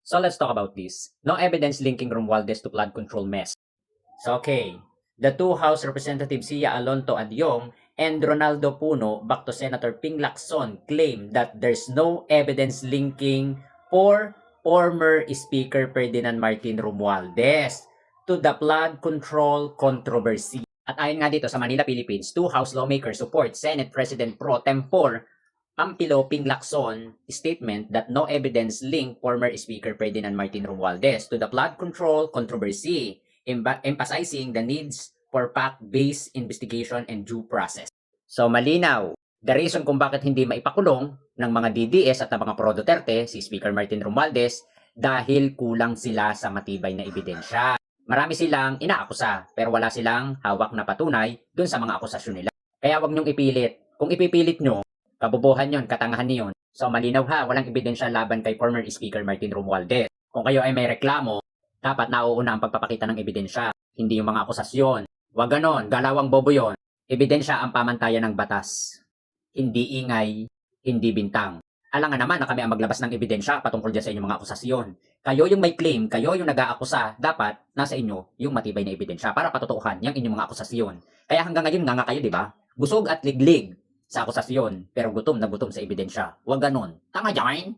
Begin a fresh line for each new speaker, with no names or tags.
So let's talk about this. No evidence linking Romualdez to flood control mess. So okay, the two House Representatives Sia Alonto Adyong and Ronaldo Puno back to Senator Ping Lacson claim that there's no evidence linking for former Speaker Ferdinand Martin Romualdez to the flood control controversy. At ayon nga dito sa Manila, Philippines, two House lawmakers support Senate President Pro Tempore Pampilo Ping Lacson statement that no evidence link former Speaker Ferdinand Martin Romualdez to the flood control controversy, emphasizing the needs for fact-based investigation and due process. So malinaw, the reason kung bakit hindi maipakulong ng mga DDS at ng mga Pro Duterte si Speaker Martin Romualdez dahil kulang sila sa matibay na ebidensya. Marami silang inaakusa pero wala silang hawak na patunay dun sa mga akusasyon nila. Kaya wag niyong ipilit. Kung ipipilit nyo, kabobohan yon, katangahan niyon. So malinaw ha, walang ebidensya laban kay former Speaker Martin Romualdez. Kung kayo ay may reklamo, dapat nauuna ang pagpapakita ng ebidensya, hindi yung mga akusasyon. Wag ganon, galawang bobo yon. Ebidensya ang pamantayan ng batas. Hindi ingay, hindi bintang. Alangan naman na kami ang maglabas ng ebidensya patungkol dyan sa inyong mga akusasyon. Kayo yung may claim, kayo yung nag-aakusa, dapat nasa inyo yung matibay na ebidensya para patutuuhan yung inyong mga akusasyon. Kaya hanggang ngayon nga kayo, di ba? Busog at liglig sa akusasyon, pero gutom na gutom sa ebidensya. Huwag ganon. Tanga yan!